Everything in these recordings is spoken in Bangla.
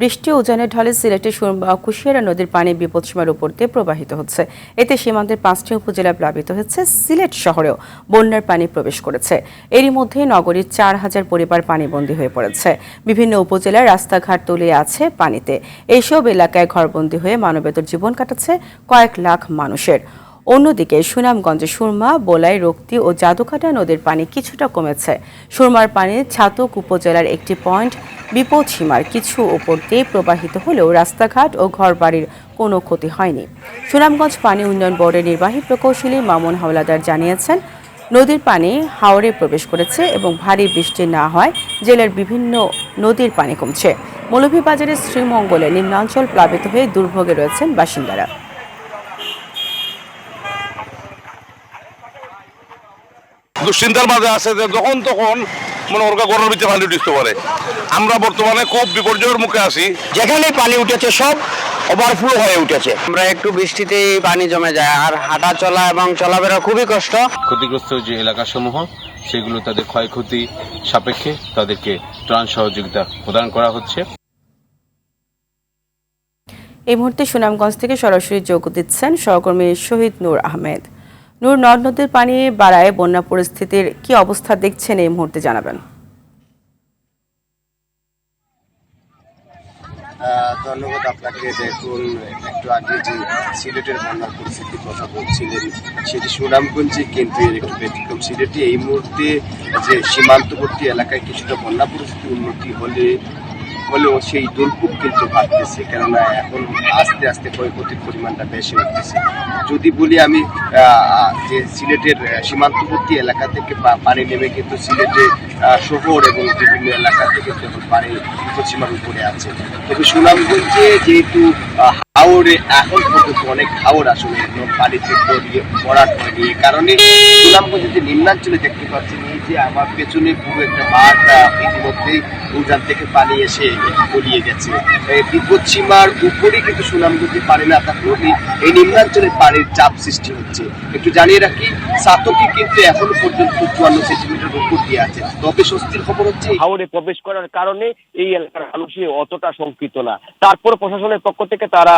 বৃষ্টি উজানের ঢলে সিলেটের সুরমা ও কুশিয়ারা নদীর পানি বিপদসীমার উপর দিয়ে প্রবাহিত হচ্ছে। এতে সীমান্তের 5টি উপজেলা প্লাবিত হচ্ছে। সিলেট শহরেও বন্যার পানি প্রবেশ করেছে। এরই মধ্যে নগরীর 4,000 পরিবার পানিবন্দী হয়ে পড়েছে। বিভিন্ন উপজেলার রাস্তাঘাট তলিয়ে আছে পানিতে। এইসব এলাকায় ঘরবন্দী হয়ে মানবেতর জীবন কাটাচ্ছে কয়েক লাখ মানুষের। অন্যদিকে সুনামগঞ্জে সুরমা, বোলাই, রক্তি ও জাদুকাটা নদীর পানি কিছুটা কমেছে। সুরমার পানি ছাতক উপজেলার একটি পয়েন্ট বিপদসীমার কিছু উপর দিয়ে প্রবাহিত হলেও রাস্তাঘাট ও ঘরবাড়ির কোনো ক্ষতি হয়নি। সুনামগঞ্জ পানি উন্নয়ন বোর্ডের নির্বাহী প্রকৌশলী মামুন হাওলাদার জানিয়েছেন, নদীর পানি হাওরে প্রবেশ করেছে এবং ভারী বৃষ্টি না হয় জেলার বিভিন্ন নদীর পানি কমছে। মৌলভীবাজারের শ্রীমঙ্গলে নিম্নাঞ্চল প্লাবিত হয়ে দুর্ভোগে রয়েছেন বাসিন্দারা। দুশ্চিন্তার মাঝে আছে যে যখন তখন মনে ওর গরমের ভিতরে পানি উঠতে পারে। আমরা বর্তমানে খুব বিপর্যয়ের মুখে আছি। যেখানে পানি উঠেছে সব ওভারফ্লো হয়ে উঠেছে। আমরা একটু বৃষ্টিতেই পানি জমে যায়, আর হাঁটা চলা এবং চলাফেরা খুবই কষ্ট। ক্ষতিগ্রস্ত যে এলাকাসমূহ সেগুলো তাদের ক্ষয়ক্ষতি সাপেক্ষে তাদেরকে ত্রাণ সহযোগিতা প্রদান করা হচ্ছে। এই মুহূর্তে সুনামগঞ্জ থেকে সরাসরি যোগ দিচ্ছেন সহকর্মী শহীদ নূর আহমেদ। নূর, নদ নদীর পানি বাড়ায় বন্যা পরিস্থিতির কি অবস্থা দেখছেন এই মুহূর্তে জানাবেন। ধন্যবাদ আপনাকে। দেখুন, একটু আগে যে সিলেটের বন্যার পরিস্থিতির কথা বলছিলেন সেটি সুনামগঞ্জে, কিন্তু এর একটু ব্যতিক্রম। সিলেটে এই মুহূর্তে যে সীমান্তবর্তী এলাকায় কিছুটা বন্যা পরিস্থিতি উন্নতি হলেও সেই দুর্ভোগ কিন্তু বাড়তেছে, কেননা এখন আস্তে আস্তে ক্ষয়ক্ষতির পরিমাণটা বেশি উঠতেছে। যদি বলি আমি যে সিলেটের সীমান্তবর্তী এলাকা থেকে পানি নেমে কিন্তু সিলেটে শহর এবং বিভিন্ন এলাকা থেকে কিন্তু পানি বিপদসীমার উপরে আছে। তবে সুনামগঞ্জে যেহেতু হাওড়ে এখন পর্যন্ত অনেক হাওড় আসলে পানিতে ভরাট হয়নি, এই কারণে সুনামগঞ্জে যে নিম্নাঞ্চলে দেখতে পাচ্ছেন, এই যে আমার পেছনে পুরো একটা মাঠ, ইতিমধ্যেই উজান থেকে পানি এসে তলিয়ে গেছে। বিপদসীমার উপরে কিন্তু সুনামগঞ্জে পানি না থাকলেও এই নিম্নাঞ্চলে পানির চাপ সৃষ্টি হচ্ছে। একটু জানিয়ে রাখি, সাতকি কিন্তু এখনো পর্যন্ত 54 সেন্টিমিটার উপর দিয়ে আছে। তবে স্বস্তির খবর হচ্ছে হাওরে প্রবেশ করার কারণে এই এলাকার মানুষই অতটা শঙ্কিত না। তারপর প্রশাসনের পক্ষ থেকে তারা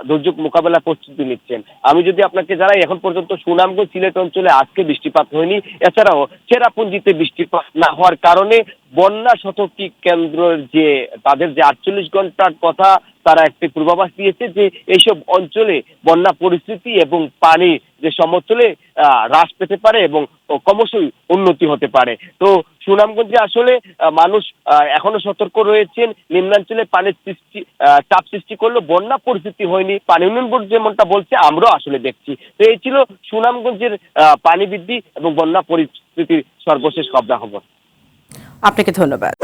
দুর্যোগ মোকাবেলা প্রস্তুতি নিচ্ছেন। আমি যদি আপনাকে জানাই, এখন পর্যন্ত সুনামগঞ্জ সিলেট অঞ্চলে আজকে বৃষ্টিপাত হয়নি। এছাড়াও চেরাপুঞ্জিতে বৃষ্টিপাত না হওয়ার কারণে বন্যা সতর্কী কেন্দ্রের যে তাদের যে 48 ঘন্টার কথা তারা একটি পূর্বাভাস দিয়েছে যে এইসব অঞ্চলে বন্যা পরিস্থিতি এবং পানি যে সমতলে হ্রাস পেতে পারে এবং ক্রমশই উন্নতি হতে পারে। তো সুনামগঞ্জে আসলে মানুষ এখনো সতর্ক রয়েছেন। নিম্নাঞ্চলে পানির চাপ সৃষ্টি করলেও বন্যা পরিস্থিতি হয়নি। পানি উন্নয়ন বোর্ড যেমনটা বলছে আমরাও আসলে দেখছি। তো এই ছিল সুনামগঞ্জের পানি বৃদ্ধি এবং বন্যা পরিস্থিতির সর্বশেষ খবরাখবর। আপনাকে ধন্যবাদ।